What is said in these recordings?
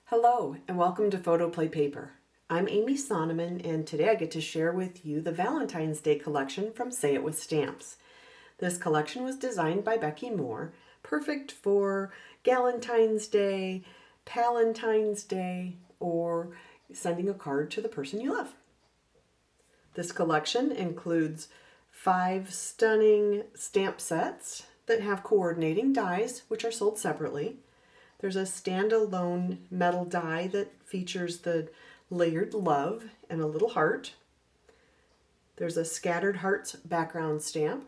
Hello and welcome to PHOTOPLAY Paper. I'm Amy Sonneman and today I get to share with you the Valentine's Day collection from Say It With Stamps. This collection was designed by Becky Moore, perfect for Galentine's Day, Palentine's Day, or sending a card to the person you love. This collection includes 5 stunning stamp sets that have coordinating dies, which are sold separately. There's a standalone metal die that features the layered love and a little heart. There's a scattered hearts background stamp,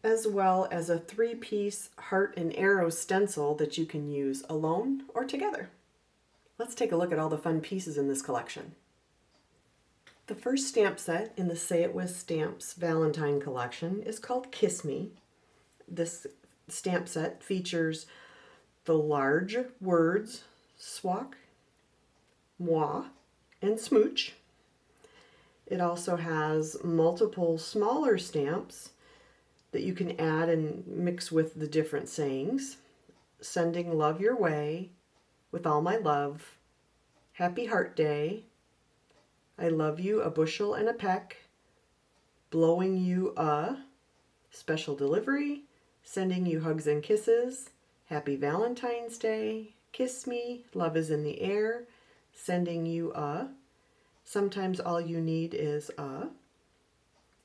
as well as a 3-piece heart and arrow stencil that you can use alone or together. Let's take a look at all the fun pieces in this collection. The first stamp set in the Say It With Stamps Valentine collection is called Kiss Me. This stamp set features the large words swak, moi, and smooch. It also has multiple smaller stamps that you can add and mix with the different sayings. Sending love your way, with all my love, happy heart day, I love you a bushel and a peck, blowing you a special delivery, sending you hugs and kisses, happy Valentine's Day, kiss me, love is in the air, sending you a, sometimes all you need is a,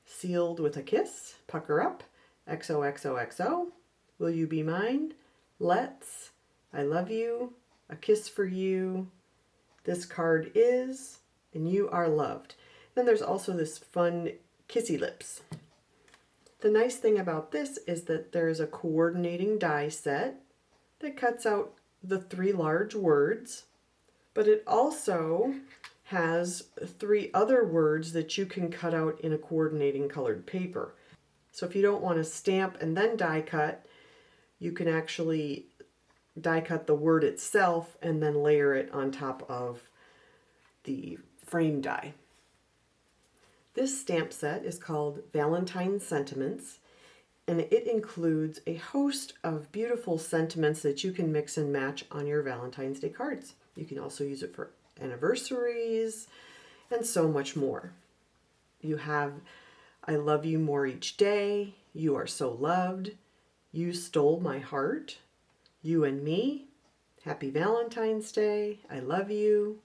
sealed with a kiss, pucker up, XOXOXO, will you be mine, let's, I love you, a kiss for you, this card is, and you are loved. Then there's also this fun kissy lips. The nice thing about this is that there's a coordinating die set that cuts out the 3 large words, but it also has 3 other words that you can cut out in a coordinating colored paper. So if you don't want to stamp and then die cut, you can actually die cut the word itself and then layer it on top of the frame die. This stamp set is called Valentine Sentiments, and it includes a host of beautiful sentiments that you can mix and match on your Valentine's Day cards. You can also use it for anniversaries and so much more. You have I love you more each day, you are so loved, you stole my heart, you and me, happy Valentine's Day, I love you,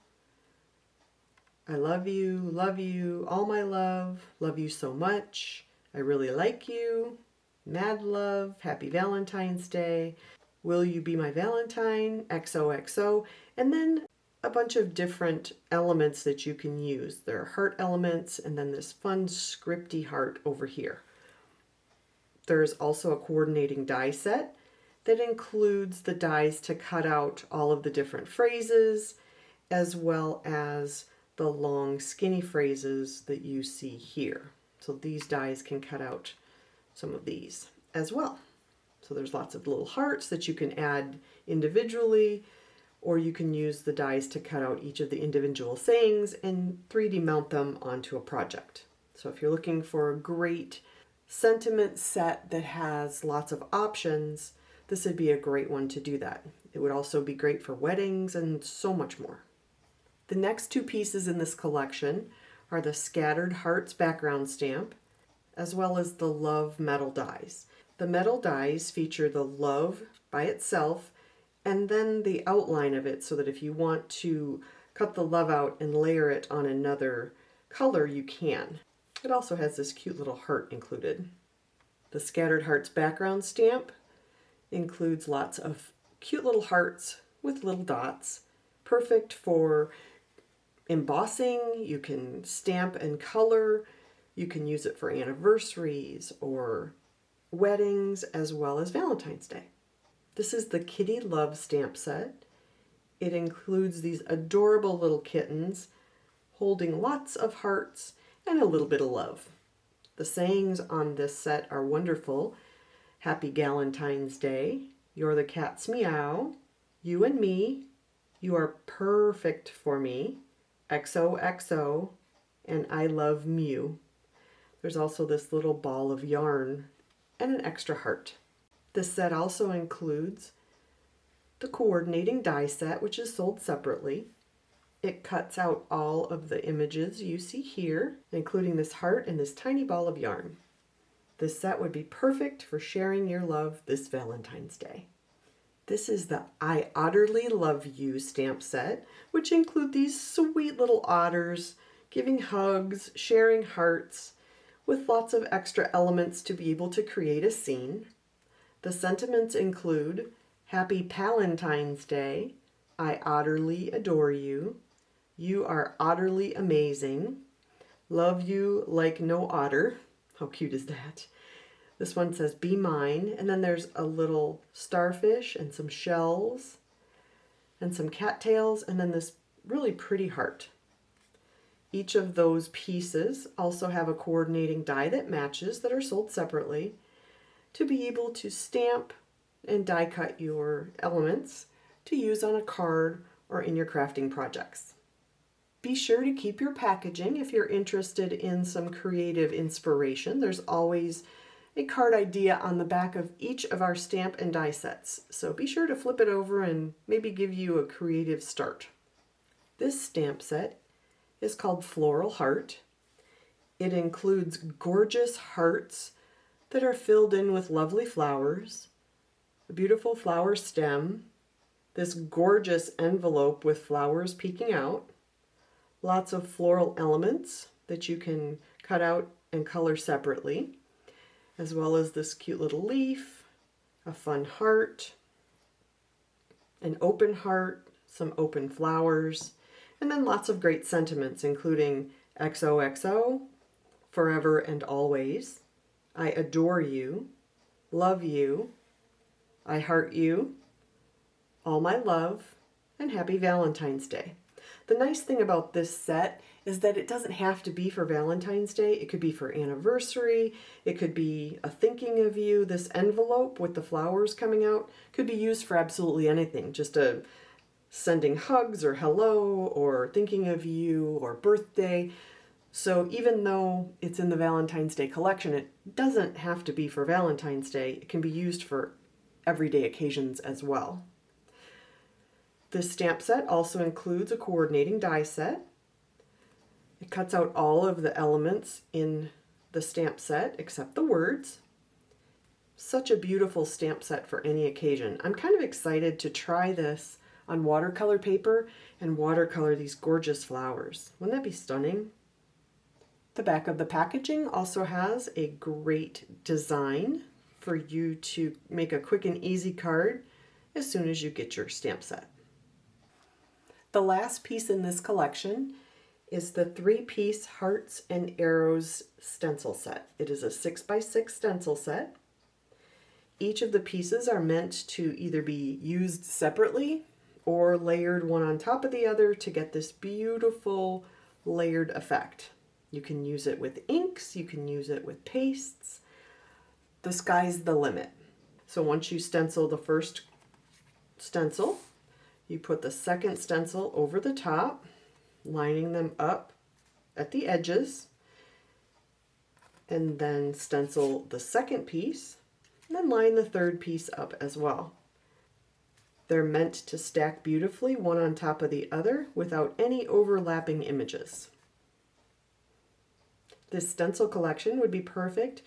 love you, all my love you so much, I really like you, mad love, happy Valentine's Day, will you be my Valentine, XOXO, and then a bunch of different elements that you can use. There are heart elements and then this fun scripty heart over here. There's also a coordinating die set that includes the dies to cut out all of the different phrases as well as the long skinny phrases that you see here. So these dies can cut out some of these as well. So there's lots of little hearts that you can add individually, or you can use the dies to cut out each of the individual sayings and 3D mount them onto a project. So if you're looking for a great sentiment set that has lots of options, this would be a great one to do that. It would also be great for weddings and so much more. The next 2 pieces in this collection are the Scattered Hearts background stamp, as well as the Love metal dies. The metal dies feature the love by itself and then the outline of it so that if you want to cut the love out and layer it on another color, you can. It also has this cute little heart included. The Scattered Hearts background stamp includes lots of cute little hearts with little dots, perfect for embossing. You can stamp and color. You can use it for anniversaries or weddings as well as Valentine's Day. This is the Kitty Love stamp set. It includes these adorable little kittens holding lots of hearts and a little bit of love. The sayings on this set are wonderful. Happy Galentine's Day, you're the cat's meow, you and me, you are perfect for me, XOXO, and I love Mew. There's also this little ball of yarn and an extra heart. This set also includes the coordinating die set, which is sold separately. It cuts out all of the images you see here, including this heart and this tiny ball of yarn. This set would be perfect for sharing your love this Valentine's Day. This is the I Otterly Love You stamp set, which include these sweet little otters giving hugs, sharing hearts, with lots of extra elements to be able to create a scene. The sentiments include Happy Valentine's Day, I utterly adore you, you are utterly amazing, love you like no otter. How cute is that? This one says be mine, and then there's a little starfish and some shells and some cattails, and then this really pretty heart. Each of those pieces also have a coordinating die that matches that are sold separately to be able to stamp and die cut your elements to use on a card or in your crafting projects. Be sure to keep your packaging if you're interested in some creative inspiration. There's always a card idea on the back of each of our stamp and die sets, so be sure to flip it over and maybe give you a creative start. This stamp set is called Floral Heart. It includes gorgeous hearts that are filled in with lovely flowers, a beautiful flower stem, this gorgeous envelope with flowers peeking out, lots of floral elements that you can cut out and color separately, as well as this cute little leaf, a fun heart, an open heart, some open flowers, and then lots of great sentiments, including XOXO, forever and always, I adore you, love you, I heart you, all my love, and happy Valentine's Day. The nice thing about this set is that it doesn't have to be for Valentine's Day. It could be for anniversary. It could be a thinking of you. This envelope with the flowers coming out could be used for absolutely anything. Just a sending hugs or hello or thinking of you or birthday. So even though it's in the Valentine's Day collection, it doesn't have to be for Valentine's Day. It can be used for everyday occasions as well. This stamp set also includes a coordinating die set. It cuts out all of the elements in the stamp set except the words. Such a beautiful stamp set for any occasion. I'm kind of excited to try this on watercolor paper and watercolor these gorgeous flowers. Wouldn't that be stunning? The back of the packaging also has a great design for you to make a quick and easy card as soon as you get your stamp set. The last piece in this collection is the 3-piece Hearts and Arrows stencil set. It is a 6x6 stencil set. Each of the pieces are meant to either be used separately or layered one on top of the other to get this beautiful layered effect. You can use it with inks, you can use it with pastes. The sky's the limit. So once you stencil the first stencil, you put the second stencil over the top, lining them up at the edges, and then stencil the second piece, and then line the third piece up as well. They're meant to stack beautifully one on top of the other without any overlapping images. This stencil collection would be perfect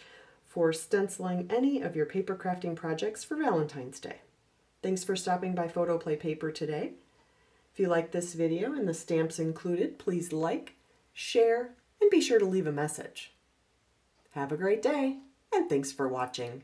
for stenciling any of your paper crafting projects for Valentine's Day. Thanks for stopping by PHOTOPLAY Paper today. If you like this video and the stamps included, please like, share, and be sure to leave a message. Have a great day, and thanks for watching.